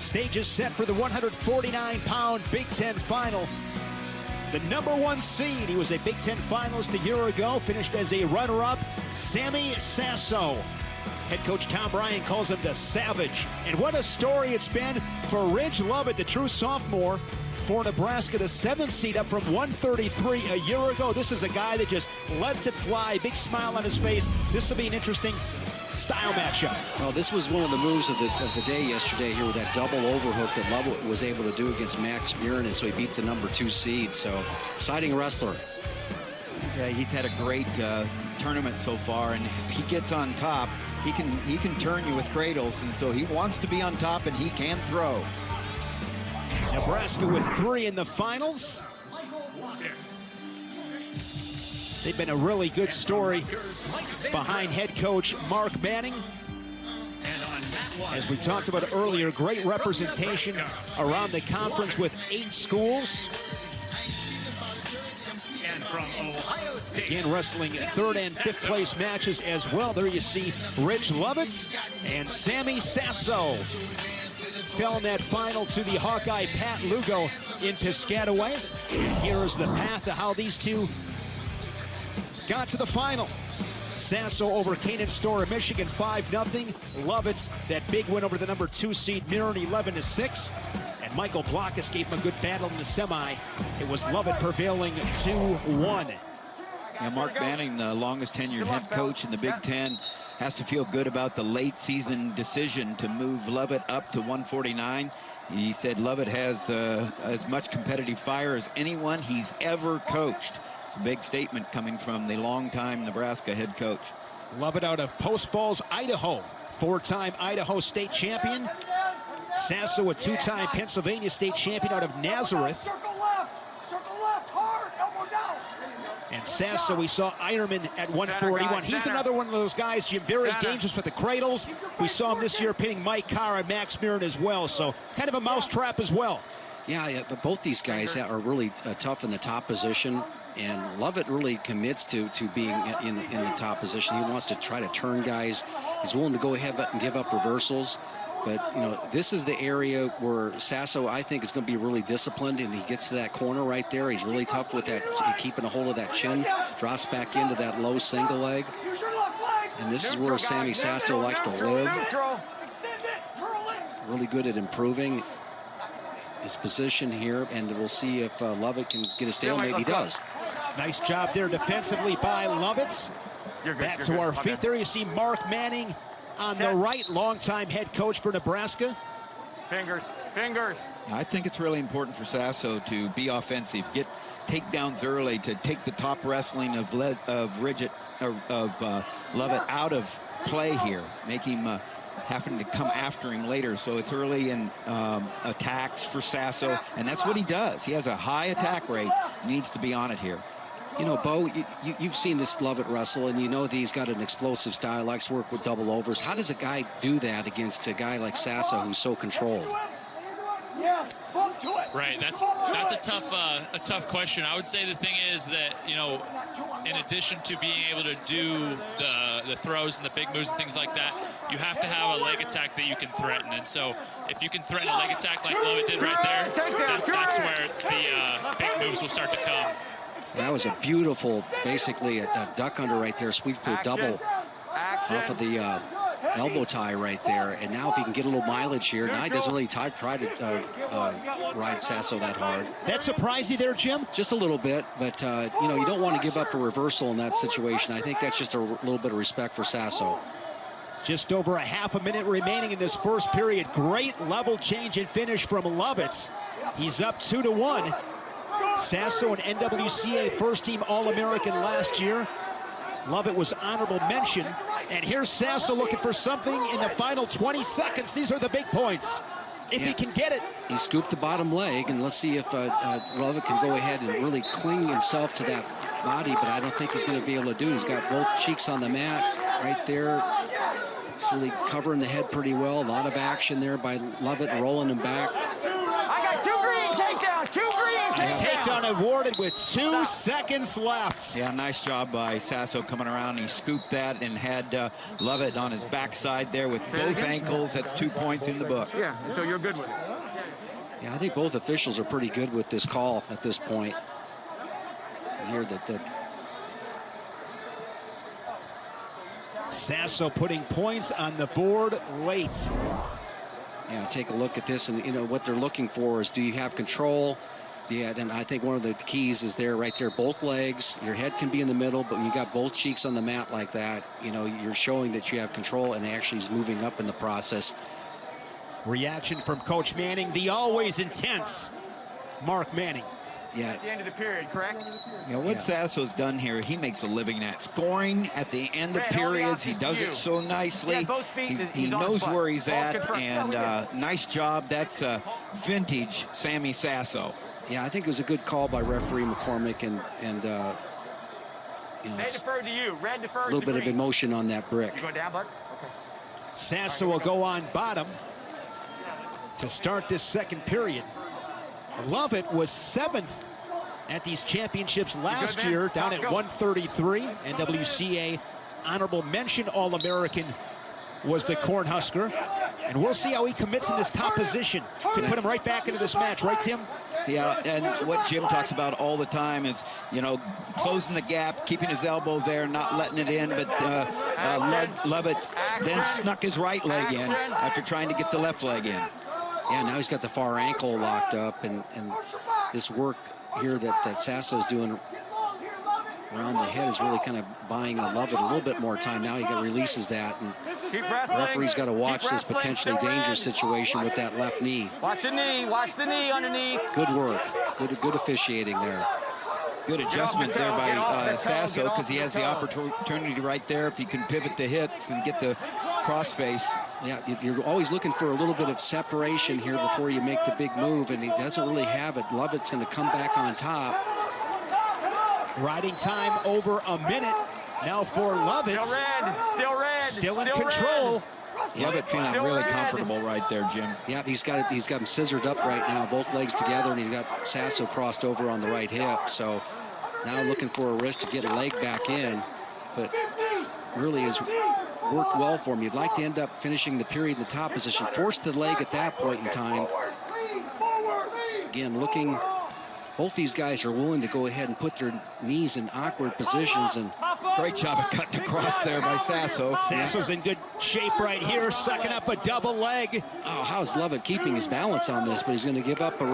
Stage is set for the 149-pound Big Ten final. The #1 seed, he was a Big Ten finalist a year ago, finished as a runner-up, Sammy Sasso. Head coach Tom Ryan calls him the Savage. And what a story it's been for Ridge Lovett, the true sophomore, for Nebraska, the 7th seed up from 133 a year ago. This is a guy that just lets it fly, big smile on his face. This will be an interesting style matchup. Well, this was one of the moves of the day yesterday here with that double overhook that Lovett was able to do against Max Murin, and so he beats the #2 seed. So, exciting wrestler. Yeah, he's had a great tournament so far, and if he gets on top, he can turn you with cradles, and so he wants to be on top, and he can throw. Nebraska with 3 in the finals. They've been a really good story behind head coach Mark Manning. As we talked about earlier, great representation around the conference with 8 schools. Again, wrestling 3rd and 5th place matches as well. There you see Ridge Lovett and Sammy Sasso. Fell in that final to the Hawkeye Pat Lugo in Piscataway. And here is the path to how these two got to the final. Sasso over Canaan Store of Michigan 5-0. Lovett, that big win over the #2 seed Murin 11-6. And Michael Blockhus gave him a good battle in the semi. It was Lovett prevailing 2-1. Yeah, Mark Manning, the longest tenured head coach in the Big Ten, has to feel good about the late season decision to move Lovett up to 149. He said Lovett has as much competitive fire as anyone he's ever coached. It's a big statement coming from the longtime Nebraska head coach. Lovett out of Post Falls, Idaho. 4-time Idaho state champion. Sasso, a 2-time Pennsylvania state champion out of Nazareth. Circle left, hard, elbow down. And Sasso, we saw Ironman at 141. He's another one of those guys, Jim, very dangerous with the cradles. We saw him this year pinning Mike Carr and Max Murin as well, so kind of a mousetrap as well. Yeah, but both these guys are really tough in the top position, and Lovett really commits to being in the top position. He wants to try to turn guys. He's willing to go ahead and give up reversals. But, you know, this is the area where Sasso, I think, is going to be really disciplined, and he gets to that corner right there. He's really tough with that, keeping a hold of that chin, drops back into that low single leg. And this is where Sammy Sasso likes to live. Really good at improving his position here, and we'll see if Lovett can get a stalemate. He does. Nice job there defensively by Lovett. Back to our feet. There you see Mark Manning on the right, longtime head coach for Nebraska. Fingers. I think it's really important for Sasso to be offensive, get takedowns early, to take the top wrestling of Lovett out of play here, make him having to come after him later. So it's early in attacks for Sasso, and that's what he does. He has a high attack rate. He needs to be on it here. You know, Bo, you've seen this Lovett wrestle, and you know that he's got an explosive style, likes to work with double overs. How does a guy do that against a guy like Sasso who's so controlled? Yes, bump to it. Right, that's a tough question. I would say the thing is that, you know, in addition to being able to do the throws and the big moves and things like that, you have to have a leg attack that you can threaten. And so if you can threaten a leg attack like Lovett did right there, that's where the big moves will start to come. That was a beautiful, basically a duck under right there, sweep to a double off of the elbow tie right there. And now if he can get a little mileage here, now he doesn't really try to ride Sasso that hard. That surprised you there, Jim? Just a little bit, but you know, you don't want to give up a reversal in that situation. I think that's just a little bit of respect for Sasso. Just over a half a minute remaining in this first period. Great level change and finish from Lovett. He's up 2-1. Sasso, an NWCA first-team All-American last year. Lovett was honorable mention. And here's Sasso looking for something in the final 20 seconds. These are the big points, if he can get it. He scooped the bottom leg, and let's see if Lovett can go ahead and really cling himself to that body, but I don't think he's going to be able to do it. He's got both cheeks on the mat right there. He's really covering the head pretty well. A lot of action there by Lovett, rolling him back. I got 2 green takedowns. takedown. 2 green. A takedown awarded with 2 seconds left. Yeah, nice job by Sasso coming around. He scooped that and had Lovett on his backside there with both ankles. That's 2 points in the book. Yeah, so you're good with it. Yeah, I think both officials are pretty good with this call at this point. Here that Sasso putting points on the board late. yeah, take a look at this, and you know what they're looking for is, do you have control? Yeah, then I think one of the keys is there, right there, both legs. Your head can be in the middle, but when you got both cheeks on the mat like that, you know, you're showing that you have control, and actually is moving up in the process. Reaction from Coach Manning, the always intense Mark Manning. Yeah. At the end of the period, correct? You know, what Sasso's done here, he makes a living at scoring at the end of periods. He does it so nicely. He knows where he's at, and nice job. That's vintage Sammy Sasso. Yeah, I think it was a good call by referee McCormick, and you know, They deferred to you. Red deferred a little bit of green. emotion on that brick. You going down, bud? Okay. Sasso will go on bottom to start this second period. Lovett was 7th at these championships last year, down at 133. NWCA honorable mention All-American was the Cornhusker. And we'll see how he commits in this top position. Can put him right back into this match, right, Tim? Yeah, and what Jim talks about all the time is, you know, closing the gap, keeping his elbow there, not letting it in, but Lovett then snuck his right leg in after trying to get the left leg in. Yeah, now he's got the far ankle locked up, and this work here that Sasso's doing around the head is really kind of buying Lovett a little bit more time. Now he releases that, and the referee's got to watch this potentially dangerous situation with that left knee. Watch the knee underneath. Good work, good officiating there. Good adjustment there by Sasso, because he has the opportunity right there if he can pivot the hips and get the crossface. Yeah, you're always looking for a little bit of separation here before you make the big move, and he doesn't really have it. Lovett's going to come back on top. Riding time over a minute now for Lovett. Still red. Still in control. Lovett feeling really comfortable right there, Jim. Yeah, he's got him scissored up right now, both legs together, and he's got Sasso crossed over on the right hip. So now looking for a wrist to get a leg back in, but really has worked well for him. You'd like to end up finishing the period in the top position. Force the leg at that point in time. Again, looking, both these guys are willing to go ahead and put their knees in awkward positions, and great job of cutting across there by Sasso. Sasso's in good shape right here, sucking up a double leg. oh, how's Lovett keeping his balance on this? But he's going to give up a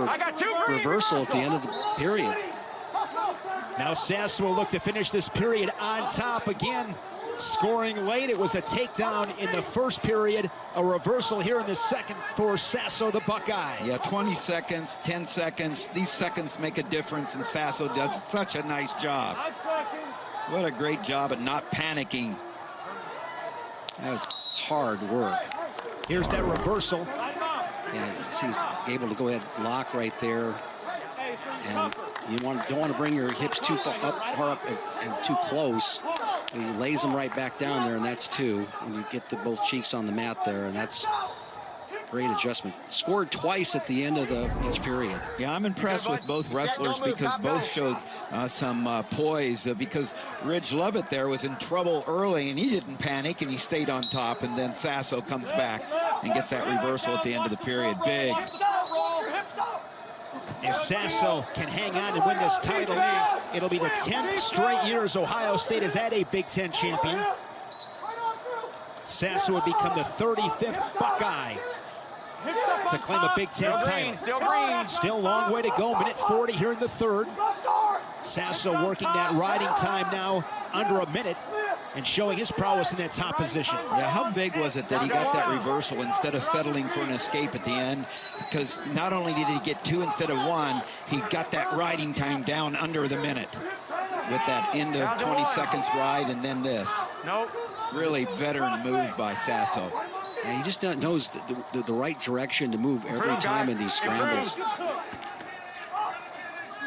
reversal at the end of the period. Now Sasso will look to finish this period on top again. Scoring late, it was a takedown in the first period, a reversal here in the second for Sasso the Buckeye. Yeah, 20 seconds, 10 seconds. These seconds make a difference, and Sasso does such a nice job. What a great job at not panicking. That was hard work. Here's that reversal. Yeah, he's able to go ahead and lock right there. And you don't want to bring your hips too far up and too close. He lays them right back down there, and that's 2. And you get both cheeks on the mat there, and that's great adjustment. Scored twice at the end of each period. Yeah, I'm impressed with both wrestlers because both showed some poise, because Ridge Lovett there was in trouble early, and he didn't panic, and he stayed on top, and then Sasso comes back and gets that reversal at the end of the period. Big. If Sasso can hang on and win this title, it'll be the 10th straight years Ohio State has had a Big Ten champion. Sasso would become the 35th Buckeye to claim a Big Ten title. Still a long way to go, minute 40 here in the third. Sasso working that riding time now under a minute and showing his prowess in that top position. Yeah, how big was it that he got that reversal instead of settling for an escape at the end? Because not only did he get 2 instead of 1, he got that riding time down under the minute with that end of 20 seconds ride, and then this. Really veteran move by Sasso. And he just knows the right direction to move every time in these scrambles.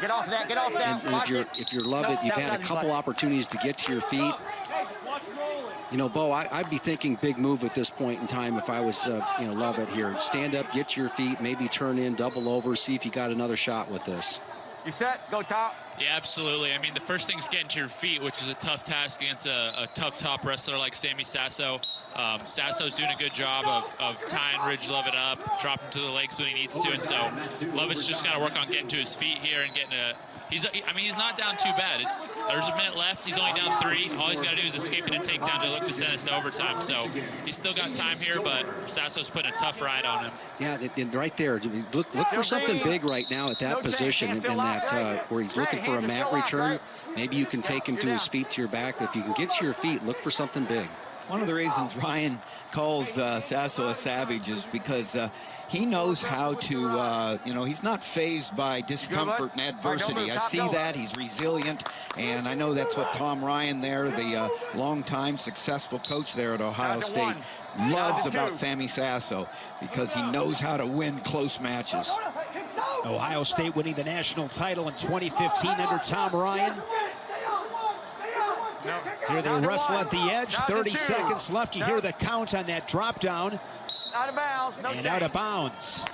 Get off that, And if you're Lovett, you've had a couple opportunities to get to your feet. You know, Bo, I'd be thinking big move at this point in time if I was, you know, Lovett here. Stand up, get to your feet, maybe turn in, double over, see if you got another shot with this. You set? Go top. Yeah, absolutely. I mean, the first thing is getting to your feet, which is a tough task against a tough top wrestler like Sammy Sasso. Sasso's doing a good job of tying Ridge Lovett up, dropping to the legs when he needs to, and so Lovett's just got to work on getting to his feet here and getting a. I mean, he's not down too bad. There's a minute left. He's only down 3. All he's got to do is escape it and take down to look to send us to overtime. So he's still got time here, but Sasso's putting a tough ride on him. Yeah, and right there, look for something big right now at that position, in that where he's looking for a mat return. Maybe you can take him to his feet, to your back. If you can get to your feet, look for something big. One of the reasons Ryan calls Sasso a savage is because he knows how to, you know, he's not fazed by discomfort and adversity. I see that. He's resilient. And I know that's what Tom Ryan there, the longtime successful coach there at Ohio State, loves about Sammy Sasso, because he knows how to win close matches. Ohio State winning the national title in 2015 under Tom Ryan. Here they wrestle at the edge, 30 seconds left. You hear the count on that drop down. Out of bounds. No And change. out of bounds.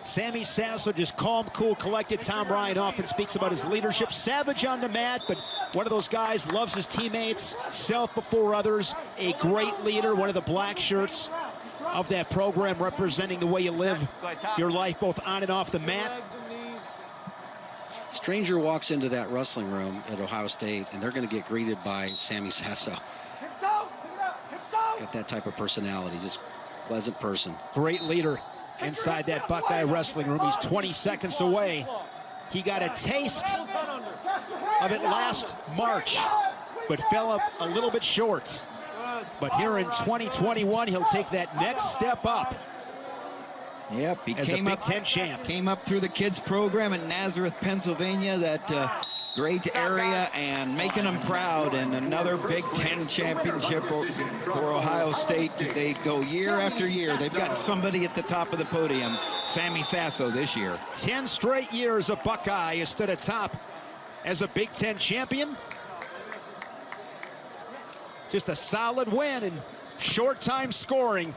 Sammy Sasso, just calm, cool, collected. Tom Ryan often speaks about his leadership. Savage on the mat, but one of those guys, loves his teammates, self before others, a great leader, one of the black shirts of that program, representing the way you live your life both on and off the mat. Stranger walks into that wrestling room at Ohio State, and they're going to get greeted by Sammy Sasso. Got that type of personality, just pleasant person. Great leader inside that Buckeye wrestling room. He's 20 seconds away. He got a taste of it last March, but fell up a little bit short. But here in 2021, he'll take that next step up. Yep, he as came a Big up, Ten champ. Came up through the kids program in Nazareth, Pennsylvania, that great area, and making them proud. And another Big Ten championship for Ohio State. They go year after year. They've got somebody at the top of the podium, Sammy Sasso, this year. 10 straight years a Buckeye has stood atop as a Big Ten champion. Just a solid win and short time scoring.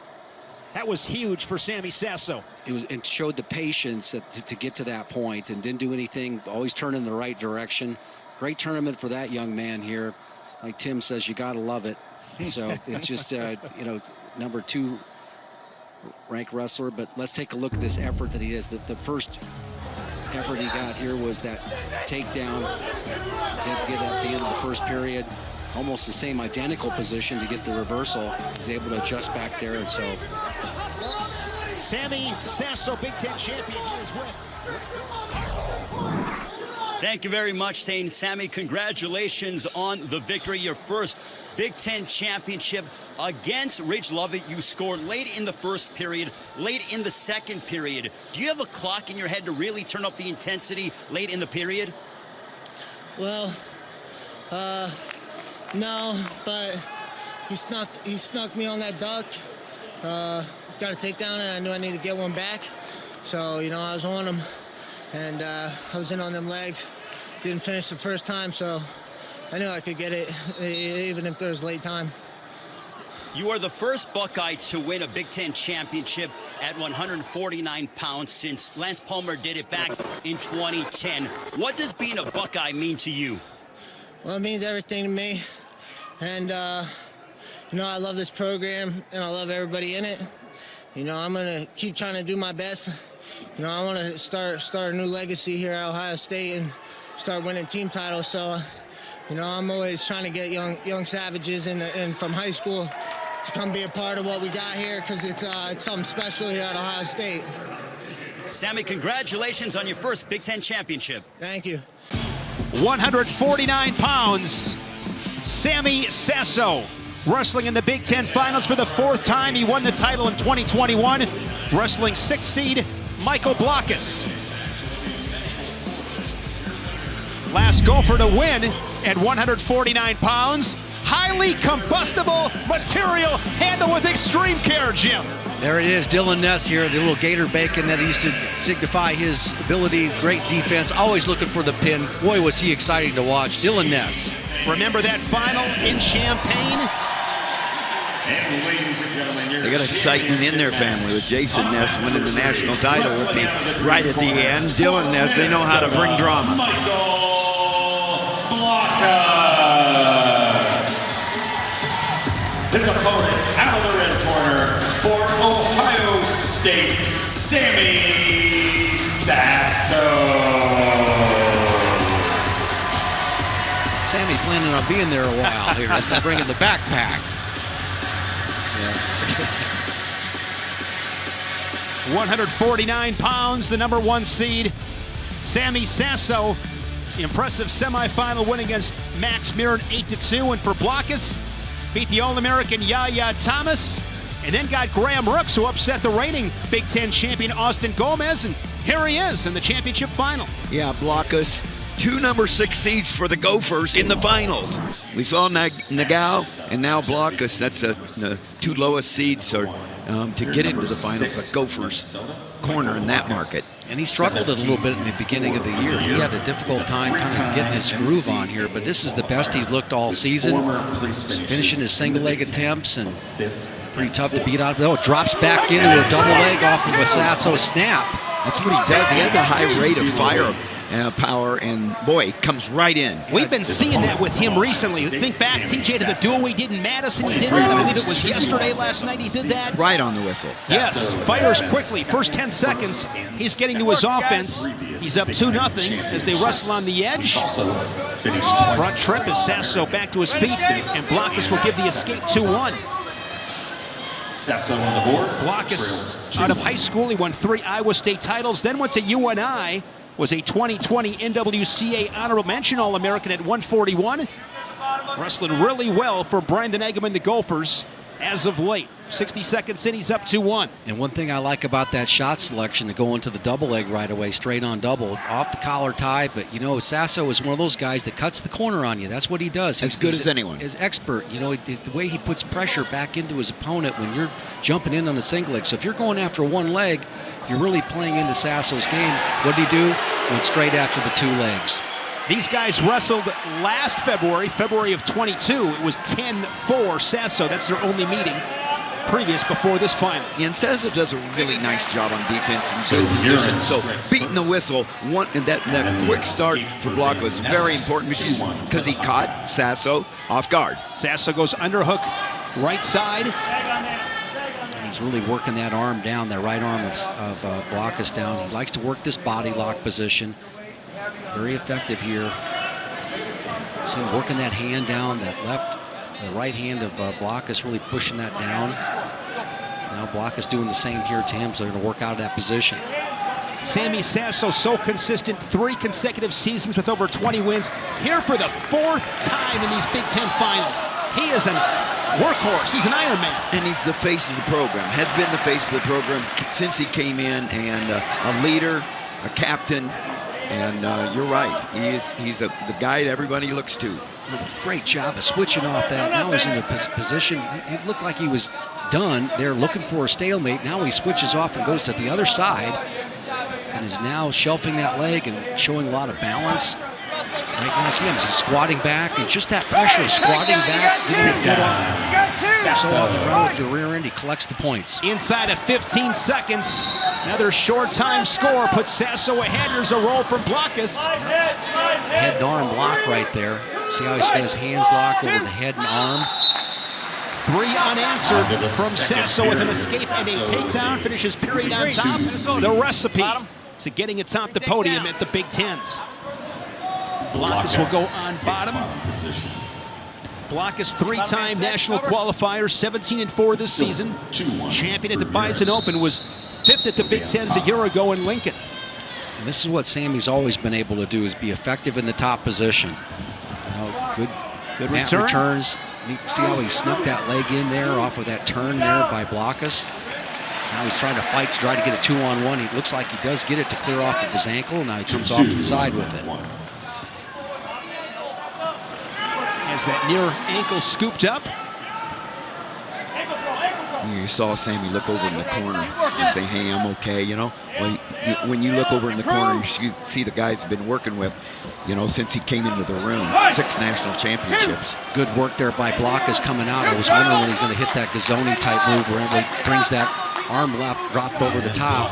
That was huge for Sammy Sasso. It showed the patience to get to that point, and didn't do anything, always turn in the right direction. Great tournament for that young man here. Like Tim says, you got to love it. So it's just, you know, number 2 ranked wrestler. But let's take a look at this effort that he has. The first effort he got here was that takedown. Didn't get at the end of the first period. Almost the same identical position to get the reversal. He's able to adjust back there, and so. Sammy Sasso, Big Ten champion, here is with. Thank you very much, Shane. Sammy, congratulations on the victory. Your first Big Ten championship against Ridge Lovett. You scored late in the first period, late in the second period. Do you have a clock in your head to really turn up the intensity late in the period? Well, no, but he snuck me on that duck. Got a takedown, and I knew I needed to get one back. So, you know, I was on him, and I was in on them legs. Didn't finish the first time, so I knew I could get it, even if there was late time. You are the first Buckeye to win a Big Ten championship at 149 pounds since Lance Palmer did it back in 2010. What does being a Buckeye mean to you? Well, it means everything to me. And, you know, I love this program, and I love everybody in it. You know, I'm going to keep trying to do my best. You know, I want to start a new legacy here at Ohio State and start winning team titles. So, you know, I'm always trying to get young savages in from high school to come be a part of what we got here, because it's something special here at Ohio State. Sammy, congratulations on your first Big Ten championship. Thank you. 149 pounds, Sammy Sasso, wrestling in the Big Ten Finals for the 4th time. He won the title in 2021, wrestling 6th seed Michael Blockhus. Last Gopher to win at 149 pounds. Highly combustible material, handled with extreme care, Jim. There it is, Dylan Ness here, the little gator bacon that he used to signify his ability, great defense, always looking for the pin. Boy, was he exciting to watch. Dylan Ness. Remember that final in Champaign? They got excitement in their family with Jason Ness winning the national title with me right at the end. Dylan Ness, they know how to bring drama. His opponent out of the red corner for Ohio State, Sammy Sasso. Sammy planning on being there a while here. They're bringing the backpack. 149 pounds, the #1 seed, Sammy Sasso. Impressive semifinal win against Max Mirren, 8-2. And for Blockhus, beat the All-American Yaya Thomas, and then got Graham Rooks, who upset the reigning Big Ten champion Austin Gomez, and here he is in the championship final. Yeah, Blockhus, 2 #6 seeds for the Gophers in the finals. We saw Nagao and now Blockhus. That's the 2 lowest seeds to get into the finals. The Gophers corner in that market. And he struggled a little bit in the beginning of the year. He had a difficult time kind of getting his groove on here, but this is the best he's looked all season. Finishing his single leg attempts and pretty tough to beat out. Oh, drops back into a double leg off of a Sasso snap. That's what he does. He has a high rate of fire power, and boy, comes right in. We've been seeing that with him recently. Think back, TJ, to the duel we did in Madison. He did that. I believe it was yesterday, last night he did that. Right on the whistle. Yes, fires quickly. First 10 seconds, he's getting to his offense. He's up 2-0 as they wrestle on the edge. Front trip as Sasso back to his feet, and Blockhus will give the escape 2-1. Sasso on the board. Blockhus, out of high school, he won 3 Iowa State titles, then went to UNI, was a 2020 NWCA Honorable Mention All-American at 141. Wrestling really well for Brandon Eggum and the Gophers as of late. 60 seconds in, he's up 2-1. And one thing I like about that shot selection to go into the double leg right away, straight on double, off the collar tie. But, you know, Sasso is one of those guys that cuts the corner on you. That's what he does. As good as anyone. He's expert. You know, the way he puts pressure back into his opponent when you're jumping in on the single leg. So if you're going after one leg, you're really playing into Sasso's game. What did he do? Went straight after the 2 legs. These guys wrestled last February of 22. It was 10-4 Sasso. That's their only meeting previous before this final. And Sasso does a really nice job on defense and good position. So beating the whistle, that quick start for Blockhus was very important because he caught Sasso off guard. Sasso goes underhook, right side. He's really working that arm down, that right arm of Blockhus down. He likes to work this body lock position. Very effective here. See him working that hand down, the right hand of Blockhus really pushing that down. Now Blockhus doing the same here to him, so they're going to work out of that position. Sammy Sasso, so consistent, 3 consecutive seasons with over 20 wins. Here for the 4th time in these Big Ten finals. He is a workhorse. He's an Iron Man. And he's the face of the program, has been the face of the program since he came in, and a leader, a captain, and you're right. He's the guy that everybody looks to. Great job of switching off that. Now he's in a position. It looked like he was done. They're looking for a stalemate. Now he switches off and goes to the other side and is now shelving that leg and showing a lot of balance. Right now, see him just squatting back, and just that pressure of squatting back, getting it put off. So off the ground with your rear end, he collects the points. Inside of 15 seconds, another short time score puts Sasso ahead. Here's a roll from Blockhus. Head and arm block right there. See how he's got his hands locked over the head and arm. 3 unanswered from Sasso with an escape and a takedown. Finishes period on top. The recipe to getting atop the podium at the Big Tens. Blockhus will go on bottom. Blockhus, 3-time national qualifier, 17-4 this season. Champion at the Bison Open, was 5th at the Big Tens a year ago in Lincoln. And this is what Sammy's always been able to do, is be effective in the top position. You know, good returns. See how he snuck that leg in there off of that turn there by Blockhus. Now he's trying to fight to try to get a 2-on-1. He looks like he does get it to clear off of his ankle. Now he comes off to the side with it. Has that near ankle scooped up. You saw Sammy look over in the corner, just say, hey, I'm okay, you know. Well, when you look over in the corner, you see the guys have been working with, you know, since he came into the room. 6 national championships. Good work there by Blockhus coming out. I was wondering when he's going to hit that Gazzoni type move where he brings that arm lap dropped over the top.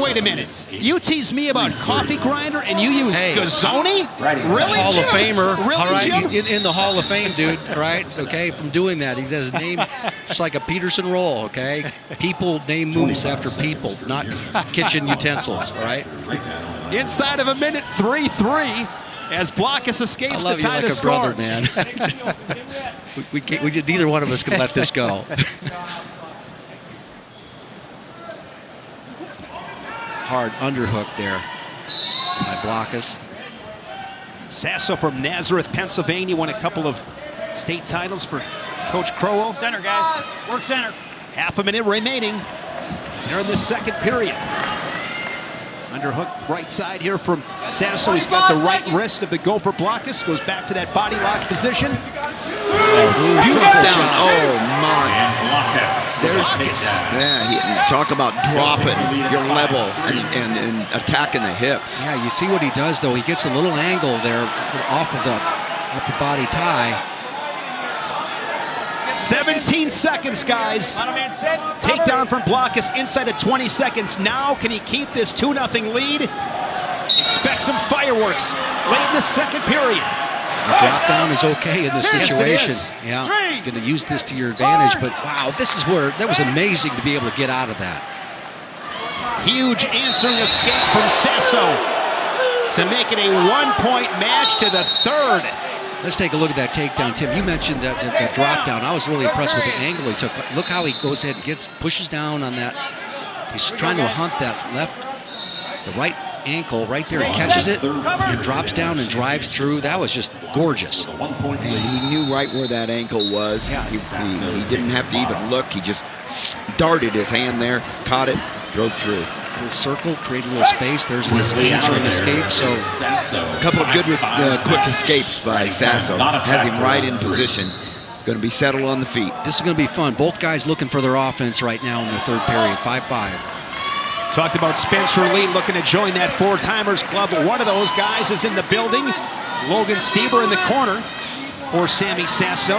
Wait a minute. You tease me about coffee grinder and you use Gazzoni? Really, Hall Jim? of Famer. Really, all right, Jim? he's in the Hall of Fame, dude. Right? Okay, from doing that. He has his name just like a Peterson roll, okay? People name moves after people, not kitchen utensils, all right? Inside of a minute, 3-3 as Blockhus escapes I love the you tie like to a score. brother, man. we can't, neither one of us can let this go. Hard underhook there by Blockhus. Sasso from Nazareth, Pennsylvania, won a couple of state titles for Coach Crowell. Center, guys. Work center. Half a minute remaining here in the second period. Underhook right side here from Sasso. He's got the right wrist of the Gopher. Blockhus goes back to that body lock position. Beautiful job. Oh, my. And Blockhus. Talk about dropping your level and attacking the hips. Yeah, you see what he does, though. He gets a little angle there off of the upper body tie. 17 seconds, guys. Takedown from Blockhus inside of 20 seconds. Now, can he keep this 2-0 lead? Expect some fireworks late in the second period. The drop down is okay in this situation. Yes, it is. Yeah, going to use this to your advantage, but wow, this is where that was amazing to be able to get out of that. Huge answering escape from Sasso to make it a 1-point match to the third. Let's take a look at that takedown, Tim. You mentioned that drop down. I was really impressed with the angle he took. Look how he goes ahead and pushes down on that. He's trying to hunt that the right ankle right there. He catches it and drops down and drives through. That was just gorgeous. And he knew right where that ankle was. Yeah. He didn't have to even look. He just darted his hand there, caught it, drove through. A little circle, created a little space. There's an answering escape. So a couple of good quick escapes by Sasso. Has him right in position. It's going to be settled on the feet. This is going to be fun. Both guys looking for their offense right now in the third period. 5-5. Talked about Spencer Lee looking to join that four-timers club. One of those guys is in the building. Logan Stieber in the corner for Sammy Sasso.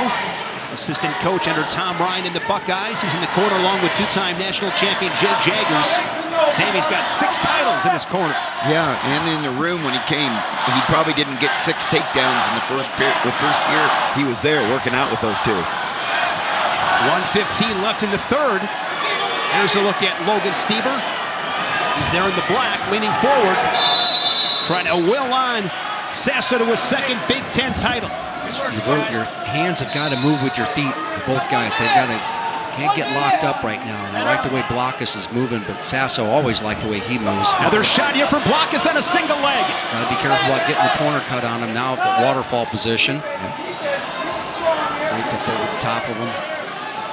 Assistant coach under Tom Ryan in the Buckeyes. He's in the corner along with two-time national champion Jed Jaggers. Sammy's got 6 titles in his corner. Yeah, and in the room when he came, he probably didn't get 6 takedowns in the first year he was there working out with those 2. 1:15 left in the third. Here's a look at Logan Stieber. He's there in the black, leaning forward, trying to will on Sasso to his second Big Ten title. Your hands have got to move with your feet for both guys. They've got to, can't get locked up right now. And I like the way Blockhus is moving, but Sasso always liked the way he moves. Another shot here from Blockhus on a single leg. Got to be careful about getting the corner cut on him now, the waterfall position. Right up over the top of him.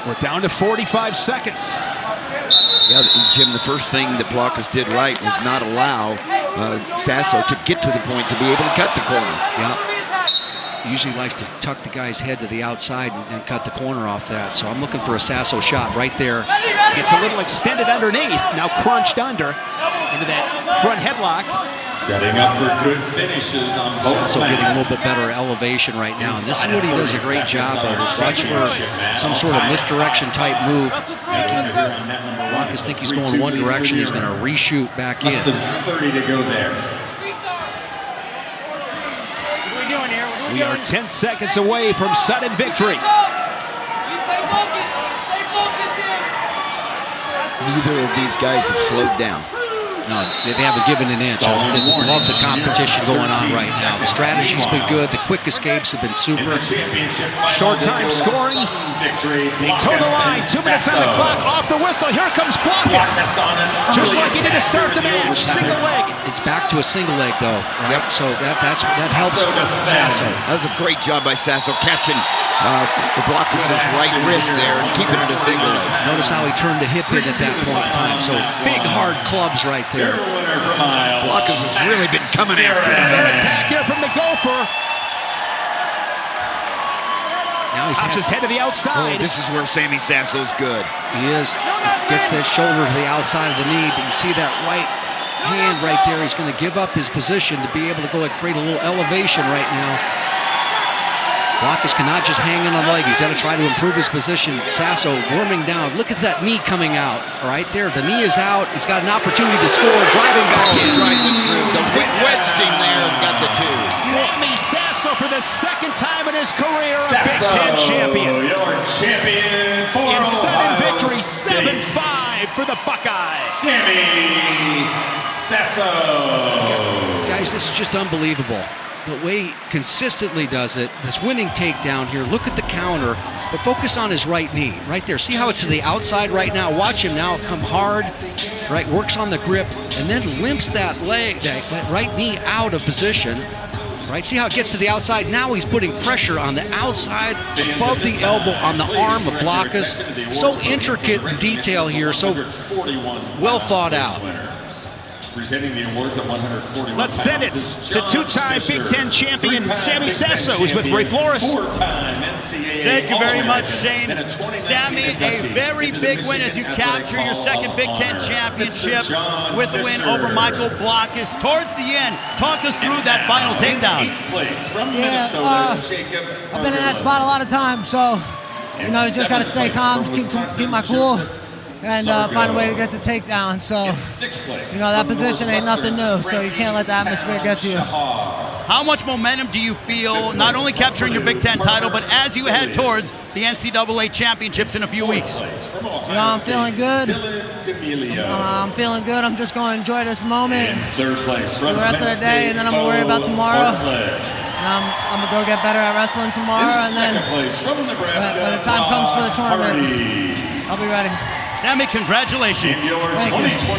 We're down to 45 seconds. Yeah, Jim, the first thing that Blockhus did right was not allow Sasso to get to the point to be able to cut the corner. Yeah. Usually likes to tuck the guy's head to the outside and cut the corner off that. So I'm looking for a Sasso shot right there. Gets a little extended underneath, now crunched under into that front headlock. Setting up for good finishes on both Sasso getting a little bit ends. better elevation right now. And this is what he does a great job of. Watch for some sort of misdirection type move. Making Blockhus think he's going one direction. He's going to reshoot back in. Less than 30 to go there. We are 10 seconds away from sudden victory. Neither of these guys have slowed down. No, they haven't given an inch. I just love the competition going on right now. The strategy's been good. The quick escapes have been super. Short time scoring. They toe the line. 2 minutes on the clock. Off the whistle. Here comes Blockhus. Just like he did to start the match. Single leg. It's back to a single leg, though, right? So that helps Sasso. That was a great job by Sasso catching the Blockhus' right wrist there and keeping it a single leg. Notice how he turned the hip in at that point in time. So big, hard clubs right there. Blockhus has really been coming after him. Another attack here from the Gopher. Now he's Pops his head to the outside. Oh, this is where Sammy Sasso's good. He is. Gets that shoulder to the outside of the knee, but you see that right hand right there. He's going to give up his position to be able to go and create a little elevation right now. Blockhus cannot just hang in on the leg. He's got to try to improve his position. Sasso warming down. Look at that knee coming out. Right there. The knee is out. He's got an opportunity to score. Driving back in. Wedged him there and got the two. Sammy Sasso for the second time in his career, a Big Sasso, Ten champion. your champion for In sudden Ohio victory, State, 7-5 for the Buckeyes. Sammy Sasso. Guys, this is just unbelievable. The way he consistently does it, this winning takedown here. Look at the counter, but focus on his right knee. Right there. See how it's to the outside right now? Watch him now come hard, right? Works on the grip, and then limps that leg, that right knee out of position. Right? See how it gets to the outside? Now he's putting pressure on the outside, above the elbow, on the arm of Blockhus. So intricate in detail here, so well thought out. Presenting the awards at 141 Let's send it to two-time Big Ten champion Sammy Sasso, who's with Ray Flores. Thank you very much, Shane. Sammy, a very big win as you capture your second Big Ten championship with the win over Michael Blockhus. Towards the end, talk us through that final takedown. I've been in that spot a lot of times, so you just got to stay calm, keep my cool, and find a way to get the takedown. So that position ain't nothing new, so you can't let the atmosphere get to you. How much momentum do you feel, not only capturing your Big Ten title, but as you head towards the NCAA championships in a few weeks? I'm feeling good. I'm feeling good. I'm just going to enjoy this moment for the rest of the day, and then I'm going to worry about tomorrow. And I'm going to go get better at wrestling tomorrow, and then when the time comes for the tournament, I'll be ready. Sammy, congratulations. Thank you.